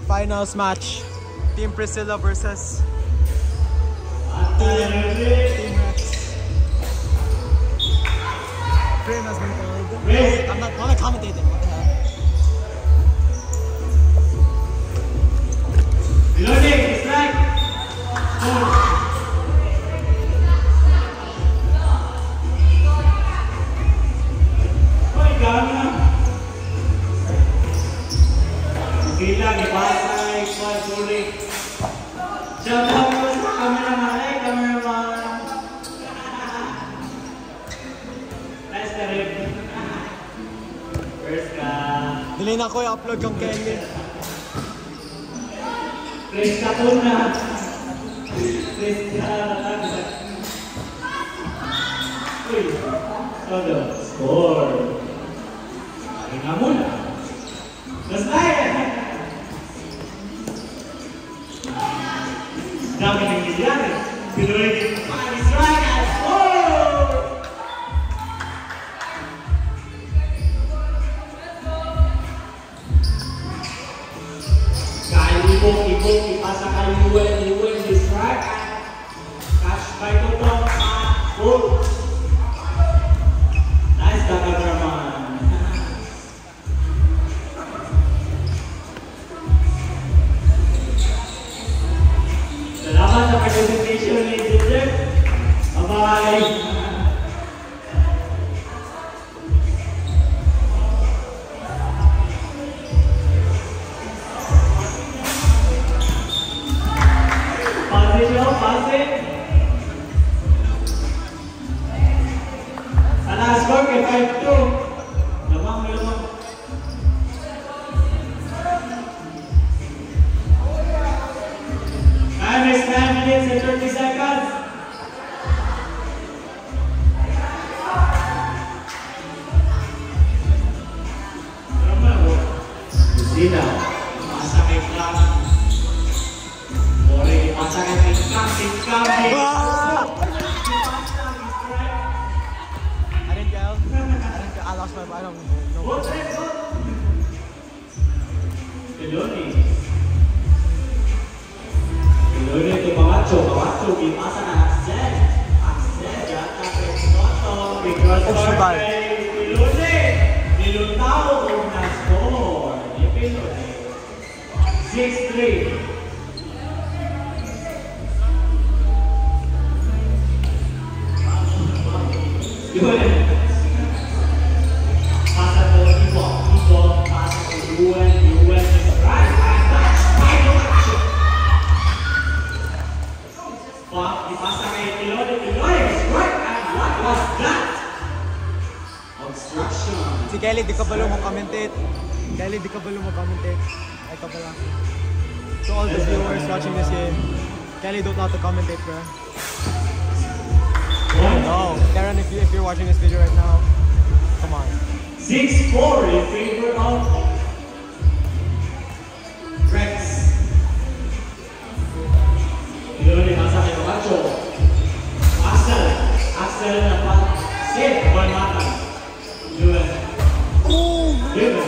finals match. Team Priscilla versus Team Rex. Frame has been called. I'm not commentating. What the hell? Reloading, strike. Gila, dipasay, squad sulit. Shout out mo sa cameraman, cameraman. Nice na rin. First ka. Dili na ko i-upload yung Kelly. Chris Katuna. Chris Katuna. Uy, todo. Score. Ay nga muna. Basta yan. Dami ng nangyayari. Pinuloy din pa ni strike at score! Kaya ibok, ipasa kay Yuen di strike at catch by Totong at goal. Nice cameraman. Salamat sa participation, ladies and gentlemen. Bye-bye. Pase nyo, pase. Sana score kay 5-2. Lamang. Time is 9 minutes and 30 seconds. Lucina, pasa kay Clark. Bore, pasa kay Tingkang. I didn't yell. I lost my. I don't know. Piloni to Camacho, ipasa na Axel, yata kay Toto, because kay Piloni, nilutaw kung na-score, ni Piloni. 6-3. Yun. Pasa to Ibo, pasa to Yuen is right. Dipasa kay Piloni, right? And what was that? Obstruction. Si Kelly, di ka ba mag-commentate? Kelly, di ka ba mag-commentate? Ay ka pala. To all the viewers watching this game, Kelly don't know how to commentate, bro. Oh no. Karen, if you're watching this video right now, come on. 6-4 in favor of Rex. Piloni, pasa kay Camacho. Axel na pa. Save, one mata. Yuen. Yuen.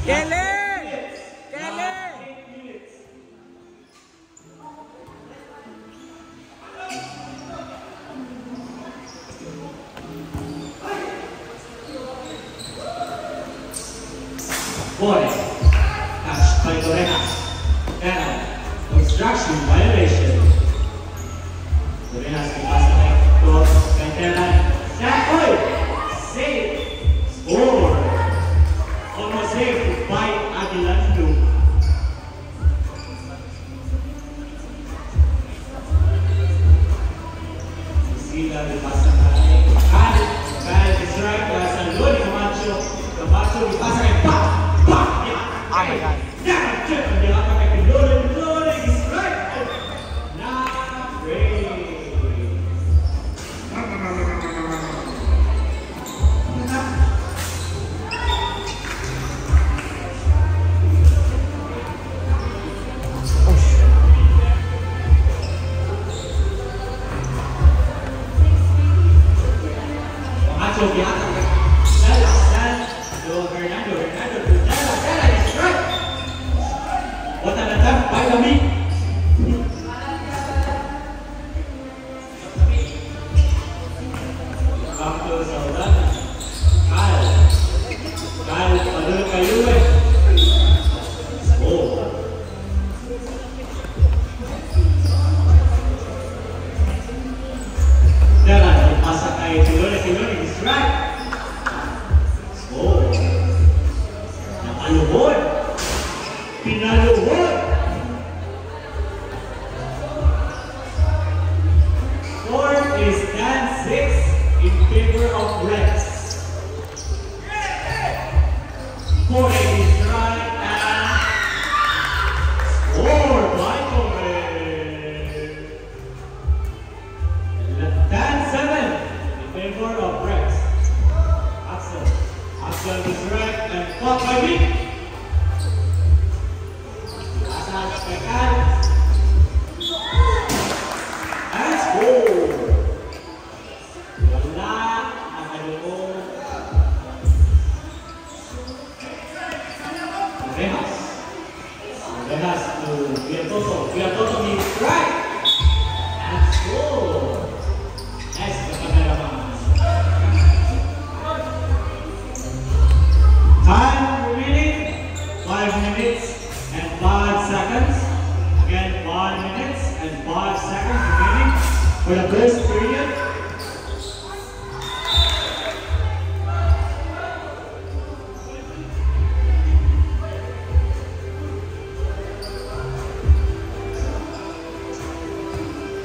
Kelly! Boy, catch by Torrejas. Penal. Obstruction violation. Torrejas ipasa kay Cross. Pentelan. Oy! Save. Score. Almost saved by Aguilando. Sila ipasa kay Kyle strike. Sa Lodi Camacho. Camacho ipasa kay Pak. Oh my God. Yeah, dia pakai Piloni is right. Nah, great. Joby. Asal Spekal. And score. Wala. Nakaluo. Rejas. Rejas to Piatoso. Piatoso means strike. And score. Nice kapagalaman. Time remaining, 5 minutes and 5 seconds. Again, 5 minutes and 5 seconds remaining for the first period.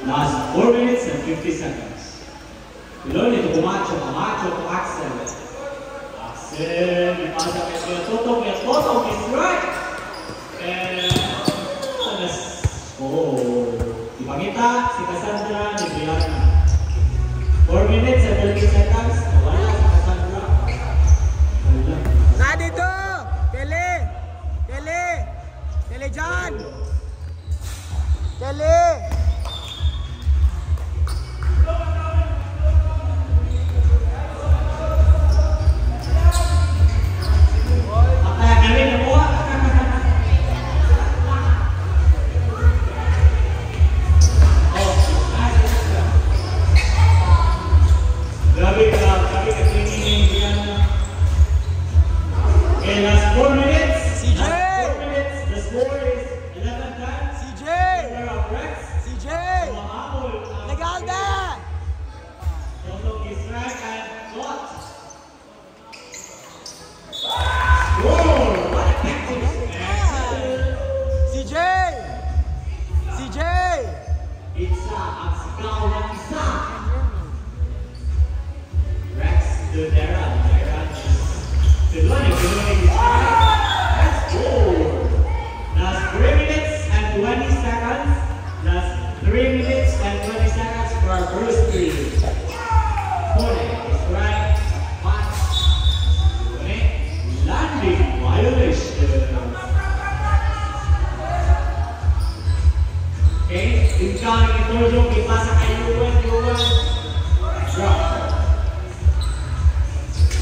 Last 4 minutes and 50 seconds. Below nito Camacho to Axel. Axel, ipasa kay Toto, is right. And ipangita si Cassandra ni Brianna. 4 minutes and 30 seconds. Wala si Cassandra. Na dito! Kelly! Kelly! Kelly dyan! Kelly!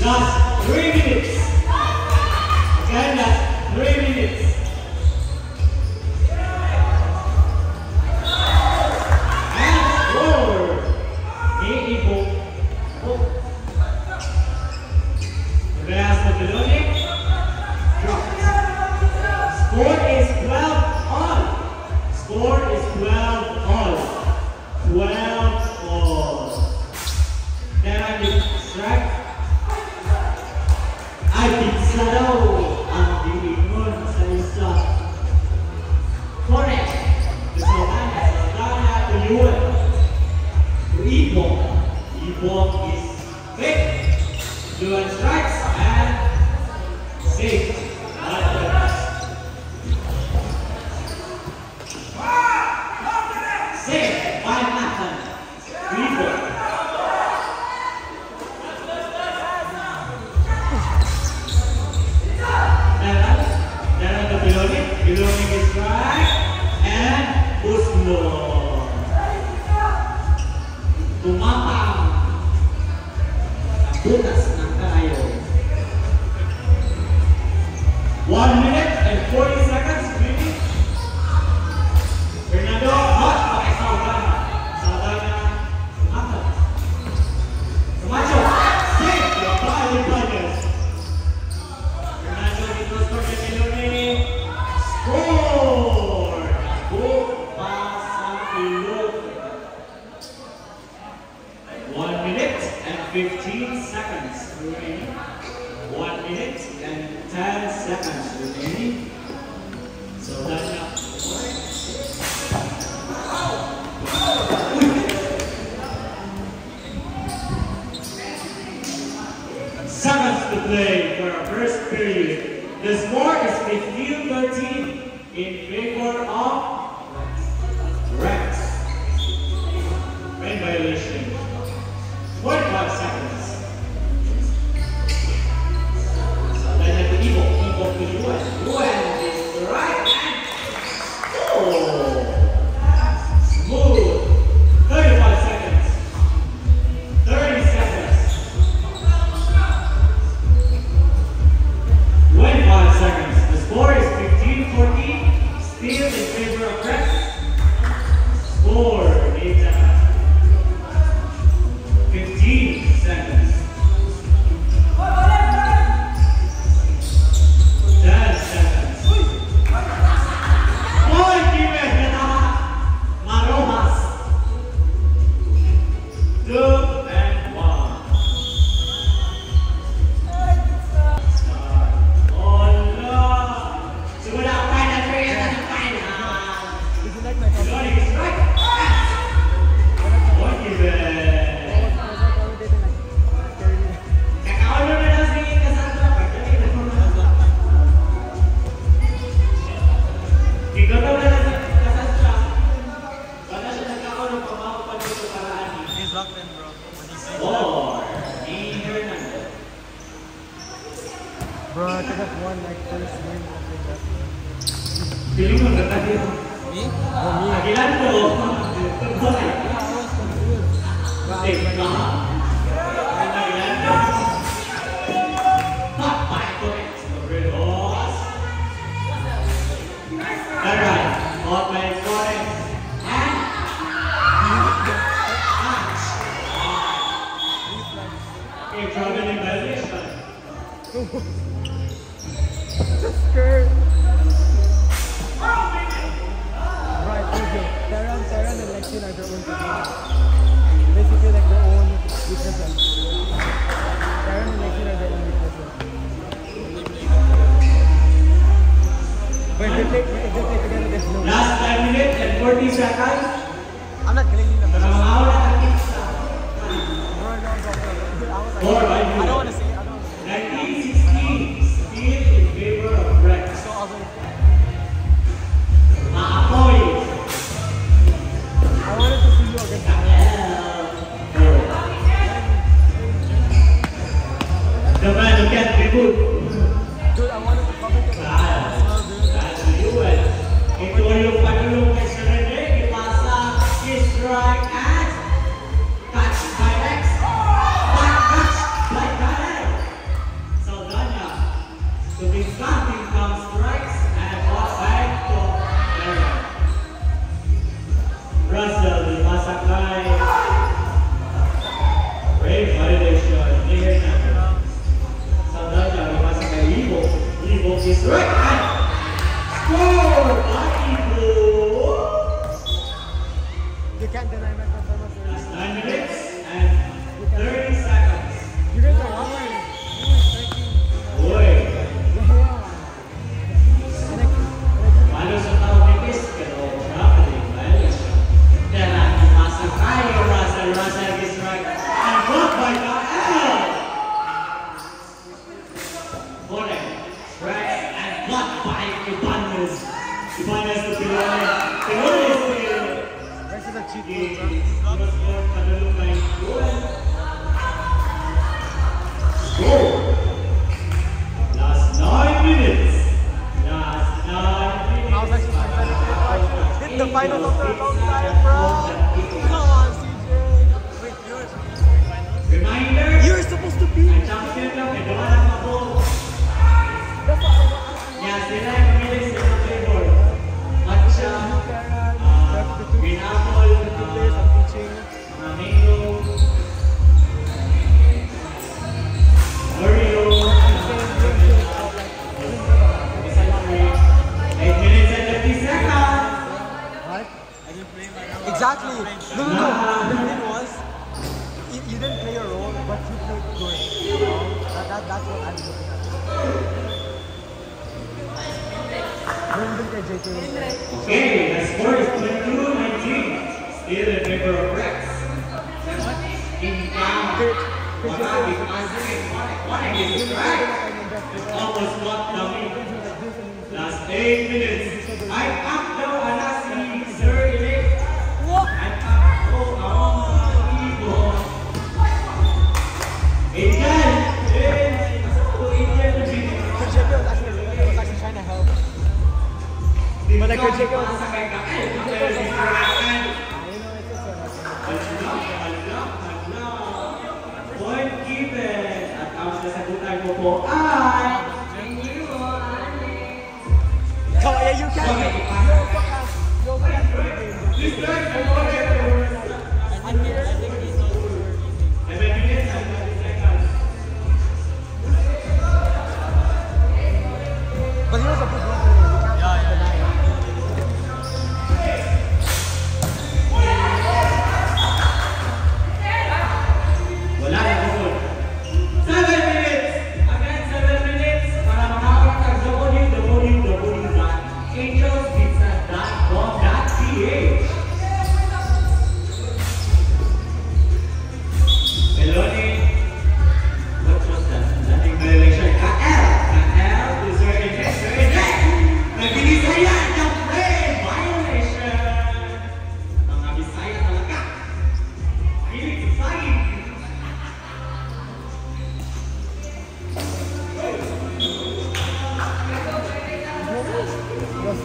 Last 3 minutes. Again, last 3 minutes. And score. Andreas Mageloni. Dropped. Score is 12 all. Score is 12 all. 12 all. Then I did strike. Ay, pizza daw ang dilingon sa isa. Correct. Saldana to Yuan. To Ibong. Ibong is fake. Yuan strikes and safe. Safe. 5-0. Ibong. Belonging is right and Uslo. Tumapang. Butas ng kayo. 1 minute and 40 seconds. Fernando, hot pakai Saldana. Saldana, tumapang. Camacho, safe. Your body players. Fernando, dito for the Belonging. Score! Pasapilog. 1 minute and 15 seconds remaining. 1 minute and 10 seconds remaining. So that's up. Seconds to play for our first period. The score is 15-13 in favor of Rex. Rain violation. 45 seconds. So then to Ivo won like first win after that. Feeling mo na tayo. Me? Oh, me. Agilan ko. Boy. Yeah, I was confused. But I was Take like, Agilan ko. Hot by point. Redos. Alright. Hot by point. And match. Okay, trouble in violation. just skirt. Right, okay. Terran and Lexi are their own team. Basically like their own weaknesses. Terran and Lexi are their own weaknesses. But if they play together, there's no way. Last 5 minutes and 40 seconds. I'm not grading them. Nakamaula ang pizza. Four by I you. don't want to see it. I don't want to see it. 1916, still in favor of Rex. So I'll go. Maapoy. I wanted to see you against Terran. The man who can't be good. Dude, I wanted to comment on That's Lewis. Ito yung panulong kay Sir Rene. Ipasa, strike and catch by Rex. Catch by Karen. Saldana. To be starting comes strikes and offside to Aaron. Russell, ipasa kay Brave violation. Near number. Saldana, ipasa kay Libo. Libo is right and score by Libo. You can't deny my performance. Last 9 minutes and 30 seconds. You guys are awesome. Boy, Yeah. malo sa tao nipis, pero traveling violation. Tera, ipasa kay Russell. Russell is right and blocked by Kael. Bonek, right and blocked by Ibanez. Ibanez to Pilones. Pilones to Rex is a cheat the code, bro. score padulong kay Joel. Score. Last 9 minutes. Last 9 I was minutes. actually trying to hit the final of the long time, bro. Come on, CJ. Wait, Reminder, you're supposed to be. ang champion lang, may dumalang ako. That's what I want. Yan, sila yung pumili sa mga flavor. Matcha, green apple, Players I'm teaching. mga mango, Oreo, 8 minutes and 30 seconds. What? Exactly. No. The thing was, you didn't play a role, but you played good. You know? That's what I'm looking at. Don't kay JK. Okay, the score is 22-19. Still in favor of Rex. In down. Watabi, Watabi is right. Almost blocked the lead. Last 8 minutes. I up daw ala si Sir Elect. I up ko ang ibo. Indian. To Indian to Jimmy. Coach JK was actually trying to help. But like Coach JK was Sa kay Kael. you know, it's just Point given at ang sasagutan ko po ay Come on, yeah, you can. You're fast for the game. I'm here. I think he's not sure. 11 minutes and 30 seconds. But he was a good runner. You can't deny it. Wala na gol. 7 minutes! Again, 7 minutes para makawak ang www.angelspizza.com.ph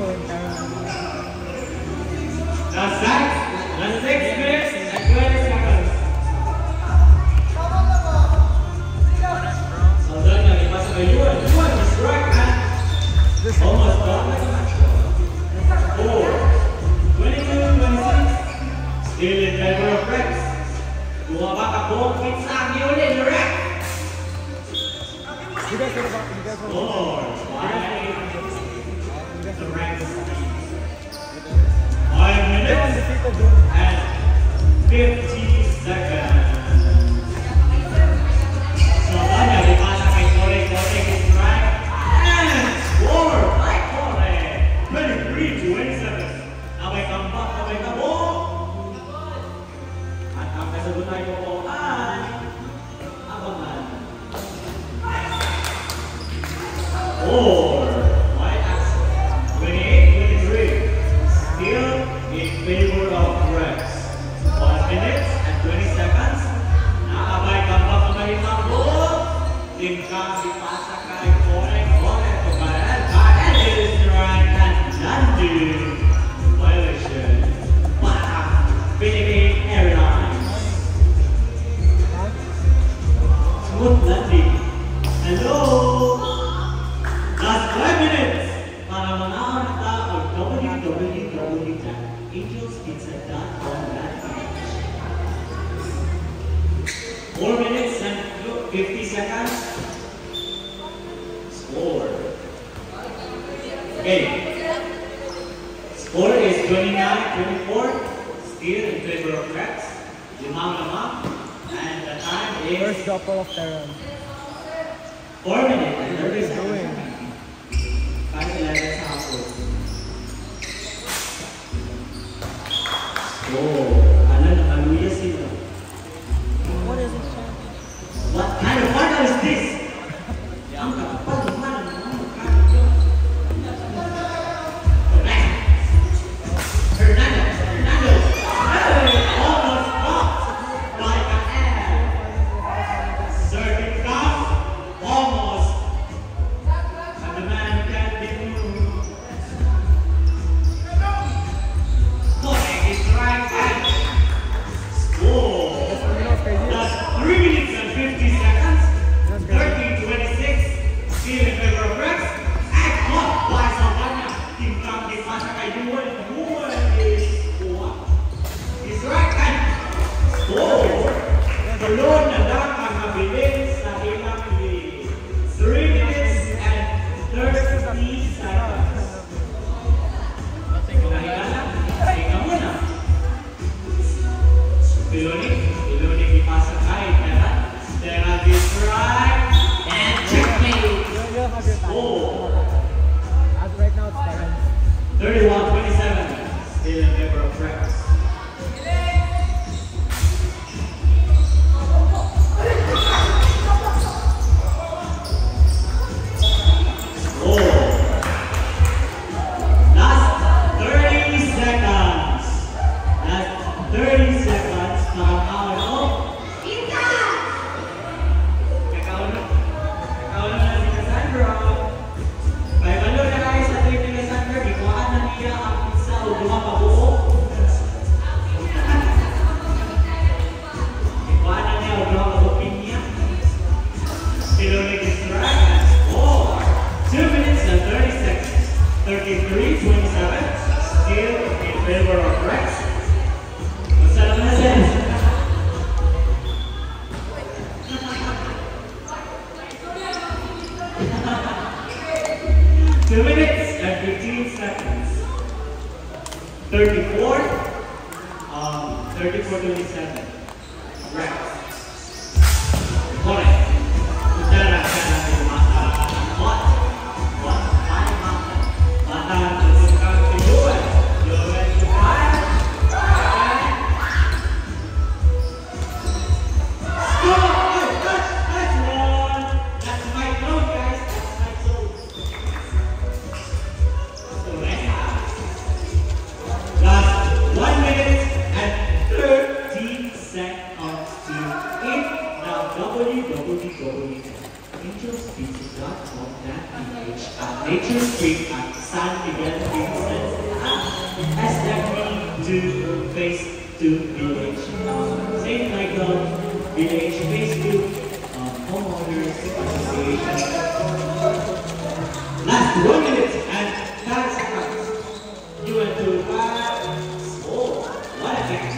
phone, Karen. Last 6 minutes and 20 seconds. Saldana, ipasa kay Yuan. Yuan is right, man. Almost done like a match. 4, 22, 26. Still in favor of Rex. Dua baka buong pizza ang iulin ni Rex. You guys what about you guys what about 5 minutes and 50 seconds. Saldana, dipasa kay Corey. Corey is right. And score by Corey. 23-27. Abay kampak, abay kabok. At ang kasagutan ko po ay abangan. 4 by Axel. 28-23. Still in favor of Rex. 1 minute and 20 seconds. Naabay kampak, abay kabok. Tingkang dipasa kay Corey. Corey to Karen. Karen is right and Nandu. Violation. Philippine Airlines. Smooth landing. Hello. Last 5 minutes para manahan ka ang www.angelspizza.com. 4 minutes and 50 seconds. Score. Okay. Score is 29-24. Still in favor of Rex. Limang-lamang. And the time is First dropper of Terran. 4 minutes and What 30 is seconds. doing? Kahit ilalagay sa hapon. Oh, nakaluya sila. What is it? What kind of final is this? Ang kapal naman ang mga magkakita. Fernando. Hey, almost blocked by Kael. Circuit cup, almost. And the man can't be moved. Correct is right hand. Score. That's 3 minutes and 50 seconds. 13-26. Still in favor of Rex. And caught by Saldana. Tingkang dipasa kay Yuan. Yuan is what? His right hand. Score. Tulon na lang ang mabilis sa ilang lead. 3 minutes and 30 seconds. Nahiga na. Higa muna. Piloni ipasa kay Terran. Terran is right. And checkmate. You'll have your time. Oh. As right now it's Terran. 31-27. Still in favor of Rex. Last 30 seconds. Last 30 seconds. Nakakawan ko. Kakawan na si Cassandra. May balo na kayo sa tweet ni Cassandra. Ikuhaan na niya ang pizza o dumapabuo. Ikuhaan na niya o dumapabukin niya. Pilonic is right at score. 2 minutes and 30 seconds. 33-27. Still in favor of Rex. Masarap na siya. Two minutes and 15 seconds. 34-27. Rex. Correct. Udara ka natin mata. What? Ay, mata. Mata. Tutukang si Yuan. Yuan. Score! That's one. That's my zone, guys. That's my zone. Last 1 minute and 13 seconds to it. Now www.angelspizza.com.ph at Nature Street at San Miguel Vincent SFP 2 Phase 2 Village. St. Michael Village Phase 2 Homeowners Association. Last 1 minute and 5 seconds. You went to 5. Oh, what a catch.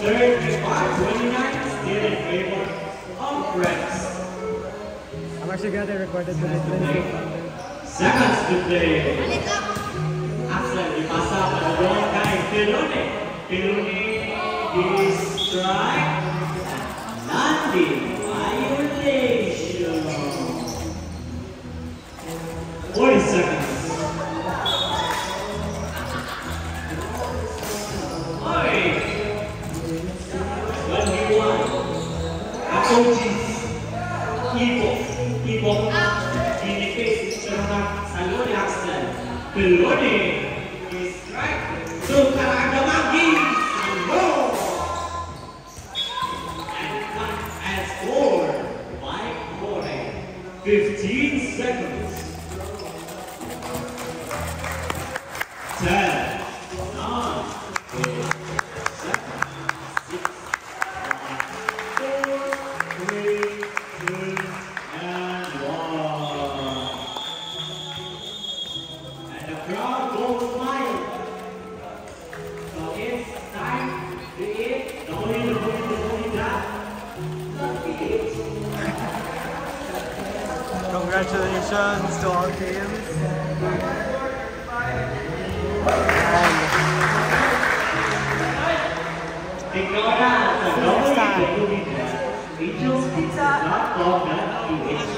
35-29, still in favor of Rex. I'm actually glad I recorded the list. Seconds to play. Axel dipasa pada doang kay Pirone. Pirone is strike. Landing violation. 40 seconds. Oi. 1v1. Approaches. Ibo. Dinipis terhadap Salone Axel. Pirone is strike. Sekarang ada lagi. Salone. And score by Kore. 15 seconds. 10, 9, 8, 7, 6, 5, 4, 3, 2, and 1. And the crowd goes wild. So it's time to eat. Don't eat that. Congratulations to all teams. Next time. Angels Pizza.com.ph